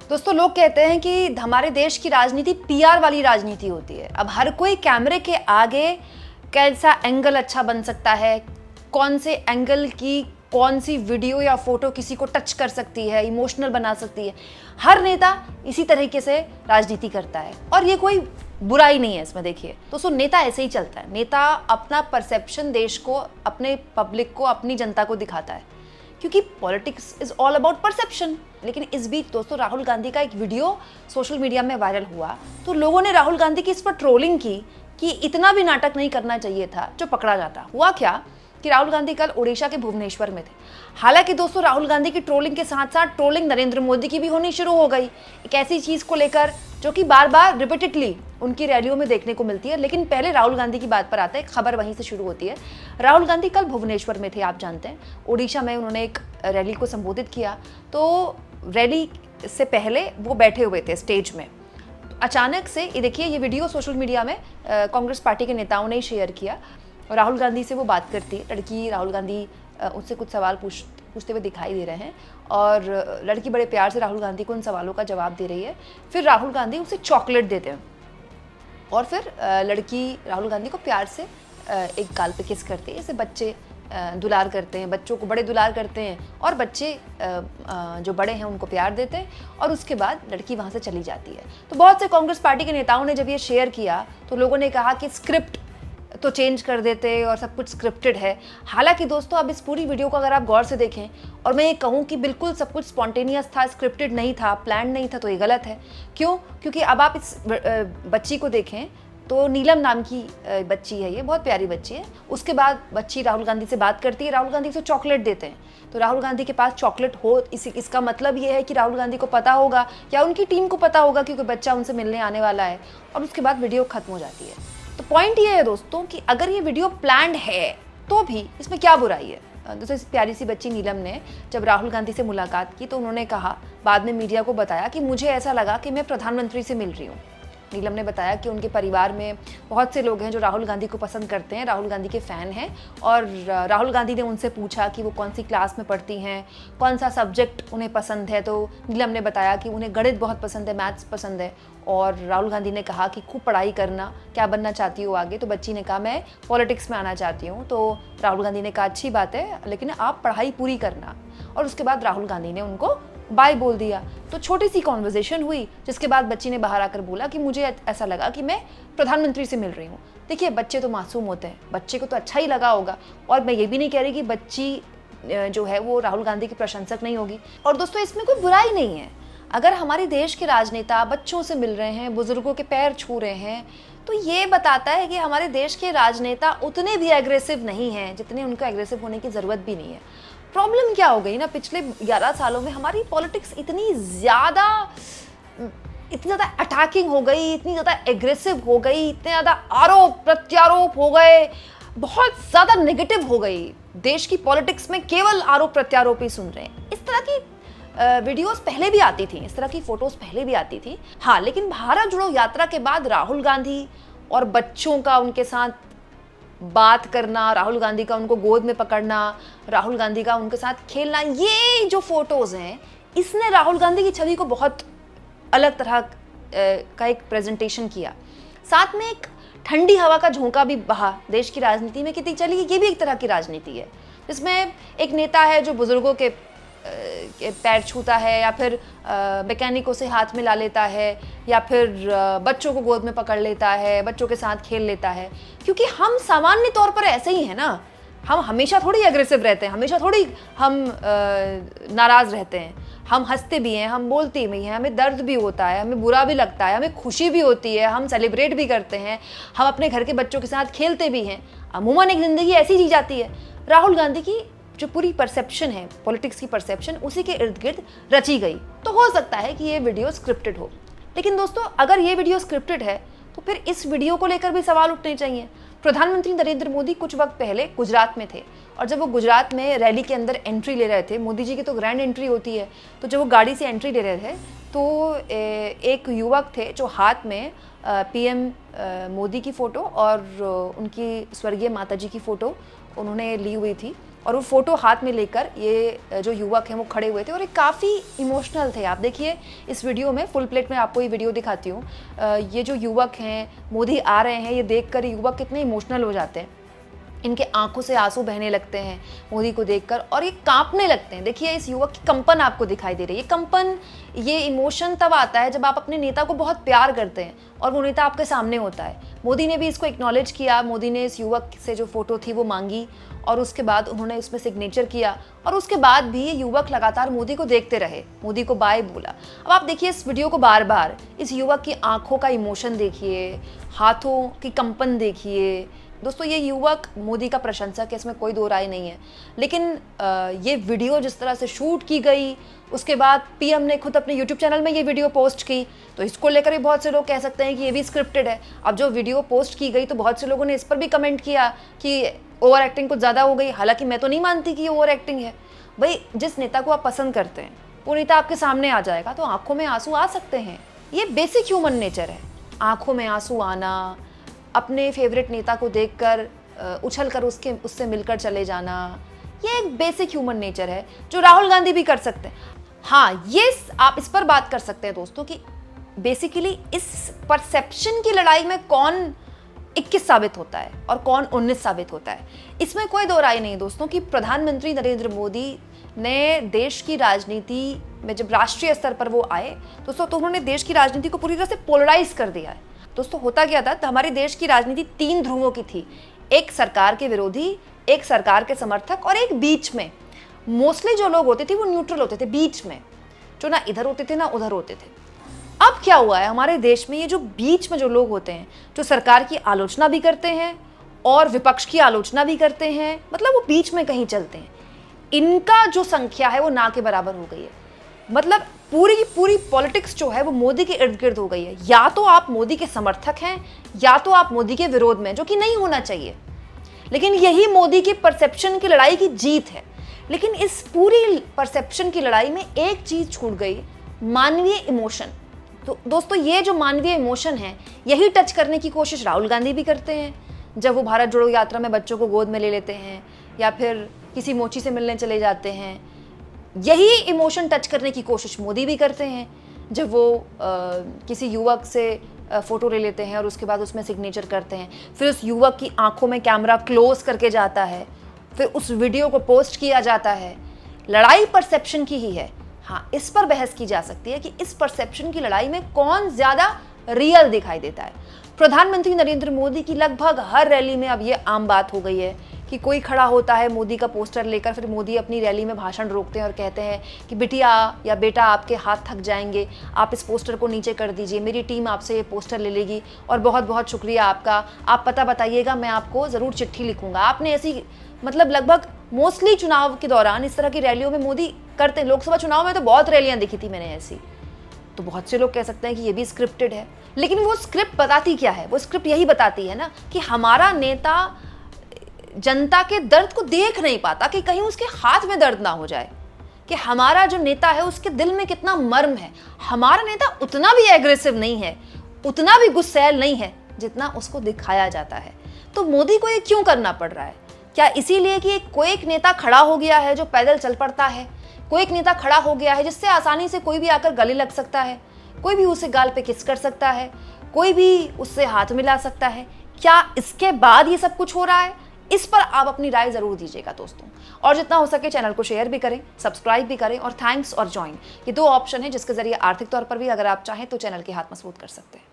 दोस्तों, लोग कहते हैं कि हमारे देश की राजनीति पीआर वाली राजनीति होती है। अब हर कोई कैमरे के आगे कैसा एंगल अच्छा बन सकता है, कौन से एंगल की कौन सी वीडियो या फोटो किसी को टच कर सकती है, इमोशनल बना सकती है। हर नेता इसी तरीके से राजनीति करता है और ये कोई बुराई नहीं है इसमें। देखिए दोस्तों, नेता ऐसे ही चलता है। नेता अपना परसेप्शन देश को, अपने पब्लिक को, अपनी जनता को दिखाता है, क्योंकि politics is all about perception. लेकिन इस बीच दोस्तों, राहुल गांधी का एक वीडियो सोशल मीडिया में वायरल हुआ तो लोगों ने राहुल गांधी की इस पर ट्रोलिंग की कि इतना भी नाटक नहीं करना चाहिए था जो पकड़ा जाता। हुआ क्या कि राहुल गांधी कल उड़ीसा के भुवनेश्वर में थे। हालांकि दोस्तों, राहुल गांधी की ट्रोलिंग के साथ साथ ट्रोलिंग नरेंद्र मोदी की भी होनी शुरू हो गई, एक ऐसी चीज को लेकर जो कि बार बार रिपीटेडली उनकी रैलियों में देखने को मिलती है। लेकिन पहले राहुल गांधी की बात पर आता है, खबर वहीं से शुरू होती है। राहुल गांधी कल भुवनेश्वर में थे, आप जानते हैं। उड़ीसा में उन्होंने एक रैली को संबोधित किया। तो रैली से पहले वो बैठे हुए थे स्टेज में। अचानक से ये देखिए, ये वीडियो सोशल मीडिया में कांग्रेस पार्टी के नेताओं ने ही शेयर किया। राहुल गांधी से वो बात करती है, लड़की राहुल गांधी उससे कुछ सवाल पूछते हुए दिखाई दे रहे हैं और लड़की बड़े प्यार से राहुल गांधी को उन सवालों का जवाब दे रही है। फिर राहुल गांधी उसे चॉकलेट देते हैं और फिर लड़की राहुल गांधी को प्यार से एक गाल पे किस करती है। जैसे बच्चे दुलार करते हैं, बच्चों को बड़े दुलार करते हैं और बच्चे जो बड़े हैं उनको प्यार देते हैं और उसके बाद लड़की वहाँ से चली जाती है। तो बहुत से कांग्रेस पार्टी के नेताओं ने जब ये शेयर किया तो लोगों ने कहा कि स्क्रिप्ट तो चेंज कर देते और सब कुछ स्क्रिप्टेड है। हालांकि दोस्तों, अब इस पूरी वीडियो को अगर आप गौर से देखें और मैं ये कहूँ कि बिल्कुल सब कुछ स्पॉन्टेनियस था, स्क्रिप्टेड नहीं था, प्लान नहीं था, तो ये गलत है। क्यों? क्योंकि अब आप इस बच्ची को देखें तो नीलम नाम की बच्ची है, ये बहुत प्यारी बच्ची है। उसके बाद बच्ची राहुल गांधी से बात करती है, राहुल गांधी उसे चॉकलेट देते हैं। तो राहुल गांधी के पास चॉकलेट हो, इसका मतलब ये है कि राहुल गांधी को पता होगा या उनकी टीम को पता होगा क्योंकि बच्चा उनसे मिलने आने वाला है। और उसके बाद वीडियो खत्म हो जाती है। तो पॉइंट ये है दोस्तों कि अगर ये वीडियो प्लान्ड है तो भी इसमें क्या बुराई है। दोस्तों, इस प्यारी सी बच्ची नीलम ने जब राहुल गांधी से मुलाकात की तो उन्होंने कहा, बाद में मीडिया को बताया कि मुझे ऐसा लगा कि मैं प्रधानमंत्री से मिल रही हूँ। नीलम ने बताया कि उनके परिवार में बहुत से लोग हैं जो राहुल गांधी को पसंद करते हैं, राहुल गांधी के फ़ैन हैं। और राहुल गांधी ने उनसे पूछा कि वो कौन सी क्लास में पढ़ती हैं, कौन सा सब्जेक्ट उन्हें पसंद है। तो नीलम ने बताया कि उन्हें गणित बहुत पसंद है, मैथ्स पसंद है। और राहुल गांधी ने कहा कि खूब पढ़ाई करना, क्या बनना चाहती हो आगे। तो बच्ची ने कहा, मैं पॉलिटिक्स में आना चाहती हूँ। तो राहुल गांधी ने कहा, अच्छी बात है, लेकिन आप पढ़ाई पूरी करना। और उसके बाद राहुल गांधी ने उनको बाय बोल दिया। तो छोटी सी कॉन्वर्जेशन हुई, जिसके बाद बच्ची ने बाहर आकर बोला कि मुझे ऐसा लगा कि मैं प्रधानमंत्री से मिल रही हूँ। देखिए, बच्चे तो मासूम होते हैं, बच्चे को तो अच्छा ही लगा होगा। और मैं ये भी नहीं कह रही कि बच्ची जो है वो राहुल गांधी की प्रशंसक नहीं होगी। और दोस्तों, इसमें कोई बुराई नहीं है। अगर हमारे देश के राजनेता बच्चों से मिल रहे हैं, बुजुर्गों के पैर छू रहे हैं, तो ये बताता है कि हमारे देश के राजनेता उतने भी एग्रेसिव नहीं हैं जितने उनको एग्रेसिव होने की ज़रूरत भी नहीं है। प्रॉब्लम क्या हो गई ना, पिछले 11 सालों में हमारी पॉलिटिक्स इतनी ज़्यादा अटैकिंग हो गई, इतनी ज़्यादा एग्रेसिव हो गई, इतने ज़्यादा आरोप प्रत्यारोप हो गए, बहुत ज़्यादा नेगेटिव हो गई। देश की पॉलिटिक्स में केवल आरोप प्रत्यारोप ही सुन रहे हैं। इस तरह की वीडियोस पहले भी आती थी, इस तरह की फोटोज पहले भी आती थी। हाँ, लेकिन भारत जोड़ो यात्रा के बाद राहुल गांधी और बच्चों का उनके साथ बात करना, राहुल गांधी का उनको गोद में पकड़ना, राहुल गांधी का उनके साथ खेलना, ये जो फोटोज हैं, इसने राहुल गांधी की छवि को बहुत अलग तरह का एक प्रेजेंटेशन किया। साथ में एक ठंडी हवा का झोंका भी बहा देश की राजनीति में कि चलिए ये भी एक तरह की राजनीति है, जिसमें एक नेता है जो बुजुर्गों के पैर छूता है या फिर मैकेनिकों से हाथ मिला लेता है या फिर बच्चों को गोद में पकड़ लेता है, बच्चों के साथ खेल लेता है। क्योंकि हम सामान्य तौर पर ऐसे ही हैं ना, हम हमेशा थोड़ी एग्रेसिव रहते हैं, हमेशा थोड़ी हम नाराज़ रहते हैं। हम हंसते भी हैं, हम बोलते भी हैं, हमें दर्द भी होता है, हमें बुरा भी लगता है, हमें खुशी भी होती है, हम सेलिब्रेट भी करते हैं, हम अपने घर के बच्चों के साथ खेलते भी हैं। अमूमन एक ज़िंदगी ऐसी जी जाती है। राहुल गांधी की जो पूरी परसेप्शन है, पॉलिटिक्स की परसेप्शन, उसी के इर्द गिर्द रची गई। तो हो सकता है कि ये वीडियो स्क्रिप्टेड हो। लेकिन दोस्तों, अगर ये वीडियो स्क्रिप्टेड है तो फिर इस वीडियो को लेकर भी सवाल उठने चाहिए। प्रधानमंत्री नरेंद्र मोदी कुछ वक्त पहले गुजरात में थे और जब वो गुजरात में रैली के अंदर एंट्री ले रहे थे, मोदी जी की तो ग्रैंड एंट्री होती है, तो जब वो गाड़ी से एंट्री ले रहे थे तो एक युवक थे जो हाथ में पीएम मोदी की फ़ोटो और उनकी स्वर्गीय माताजी की फ़ोटो उन्होंने ली हुई थी और वो फ़ोटो हाथ में लेकर ये जो युवक हैं वो खड़े हुए थे और ये काफ़ी इमोशनल थे। आप देखिए इस वीडियो में, फुल प्लेट में आपको ये वीडियो दिखाती हूँ। ये जो युवक हैं, मोदी आ रहे हैं, ये देखकर युवक कितने इमोशनल हो जाते हैं। इनके आंखों से आंसू बहने लगते हैं मोदी को देखकर और ये कांपने लगते हैं। देखिए इस युवक की कंपन आपको दिखाई दे रही है। कंपन, ये इमोशन तब आता है जब आप अपने नेता को बहुत प्यार करते हैं और वो नेता आपके सामने होता है। मोदी ने भी इसको एक्नॉलेज किया। मोदी ने इस युवक से जो फोटो थी वो मांगी और उसके बाद उन्होंने उसमें सिग्नेचर किया और उसके बाद भी ये युवक लगातार मोदी को देखते रहे, मोदी को बाय बोला। अब आप देखिए इस वीडियो को बार बार, इस युवक की आंखों का इमोशन देखिए, हाथों की कंपन देखिए। दोस्तों ये युवक मोदी का प्रशंसक है, इसमें कोई दो राय नहीं है। लेकिन ये वीडियो जिस तरह से शूट की गई, उसके बाद पीएम ने खुद अपने यूट्यूब चैनल में ये वीडियो पोस्ट की, तो इसको लेकर भी बहुत से लोग कह सकते हैं कि ये भी स्क्रिप्टेड है। अब जो वीडियो पोस्ट की गई तो बहुत से लोगों ने इस पर भी कमेंट किया कि ओवर एक्टिंग कुछ ज़्यादा हो गई। हालांकि मैं तो नहीं मानती कि ये ओवर एक्टिंग है। भाई जिस नेता को आप पसंद करते हैं वो नेता आपके सामने आ जाएगा तो आंखों में आंसू आ सकते हैं। ये बेसिक ह्यूमन नेचर है, आंखों में आंसू आना, अपने फेवरेट नेता को देखकर उछल कर उससे मिलकर चले जाना, ये एक बेसिक ह्यूमन नेचर है जो राहुल गांधी भी कर सकते हैं। हाँ, ये आप इस पर बात कर सकते हैं दोस्तों कि बेसिकली इस परसेप्शन की लड़ाई में कौन 21 साबित होता है और कौन 19 साबित होता है। इसमें कोई दो राय नहीं दोस्तों कि प्रधानमंत्री नरेंद्र मोदी ने देश की राजनीति में जब राष्ट्रीय स्तर पर वो आए दोस्तों तो उन्होंने देश की राजनीति को पूरी तरह से पोलराइज कर दिया है। दोस्तों होता क्या था, तो हमारे देश की राजनीति 3 ध्रुवों की थी, एक सरकार के विरोधी, एक सरकार के समर्थक और एक बीच में। मोस्टली जो लोग होते थे वो न्यूट्रल होते थे, बीच में, जो ना इधर होते थे ना उधर होते थे। अब क्या हुआ है हमारे देश में, ये जो बीच में जो लोग होते हैं, जो सरकार की आलोचना भी करते हैं और विपक्ष की आलोचना भी करते हैं, मतलब वो बीच में कहीं चलते हैं, इनका जो संख्या है वो ना के बराबर हो गई है। मतलब पूरी की पूरी पॉलिटिक्स जो है वो मोदी के इर्द गिर्द हो गई है। या तो आप मोदी के समर्थक हैं या तो आप मोदी के विरोध में, जो कि नहीं होना चाहिए। लेकिन यही मोदी की परसेप्शन की लड़ाई की जीत है। लेकिन इस पूरी परसेप्शन की लड़ाई में एक चीज छूट गई, मानवीय इमोशन। तो दोस्तों ये जो मानवीय इमोशन है यही टच करने की कोशिश राहुल गांधी भी करते हैं जब वो भारत जोड़ो यात्रा में बच्चों को गोद में ले लेते हैं या फिर किसी मोची से मिलने चले जाते हैं। यही इमोशन टच करने की कोशिश मोदी भी करते हैं जब वो किसी युवक से फ़ोटो ले लेते हैं और उसके बाद उसमें सिग्नेचर करते हैं। फिर उस युवक की आंखों में कैमरा क्लोज करके जाता है, फिर उस वीडियो को पोस्ट किया जाता है। लड़ाई परसेप्शन की ही है। हाँ, इस पर बहस की जा सकती है कि इस परसेप्शन की लड़ाई में कौन ज़्यादा रियल दिखाई देता है। प्रधानमंत्री नरेंद्र मोदी की लगभग हर रैली में अब ये आम बात हो गई है कि कोई खड़ा होता है मोदी का पोस्टर लेकर, फिर मोदी अपनी रैली में भाषण रोकते हैं और कहते हैं कि बिटिया या बेटा आपके हाथ थक जाएंगे, आप इस पोस्टर को नीचे कर दीजिए, मेरी टीम आपसे ये पोस्टर ले लेगी और बहुत बहुत शुक्रिया आपका, आप पता बताइएगा, मैं आपको ज़रूर चिट्ठी लिखूंगा। आपने ऐसी मतलब लगभग मोस्टली चुनाव के दौरान इस तरह की रैलियों में मोदी करते हैं। लोकसभा चुनाव में तो बहुत रैलियाँ दिखी थी मैंने ऐसी। तो बहुत से लोग कह सकते हैं कि ये भी स्क्रिप्टेड है, लेकिन वो स्क्रिप्ट बताती क्या है? वो स्क्रिप्ट यही बताती है ना कि हमारा नेता जनता के दर्द को देख नहीं पाता कि कहीं उसके हाथ में दर्द ना हो जाए, कि हमारा जो नेता है उसके दिल में कितना मर्म है। हमारा नेता उतना भी एग्रेसिव नहीं है, उतना भी गुस्सैल नहीं है जितना उसको दिखाया जाता है। तो मोदी को ये क्यों करना पड़ रहा है? क्या इसीलिए कि कोई एक नेता खड़ा हो गया है जो पैदल चल पड़ता है, कोई एक नेता खड़ा हो गया है जिससे आसानी से कोई भी आकर गले लग सकता है, कोई भी उसे गाल पे किस कर सकता है, कोई भी उससे हाथ मिला सकता है? क्या इसके बाद ये सब कुछ हो रहा है? इस पर आप अपनी राय जरूर दीजिएगा दोस्तों, और जितना हो सके चैनल को शेयर भी करें, सब्सक्राइब भी करें और थैंक्स और ज्वाइन, ये 2 ऑप्शन है जिसके जरिए आर्थिक तौर पर भी अगर आप चाहें तो चैनल के हाथ मजबूत कर सकते हैं।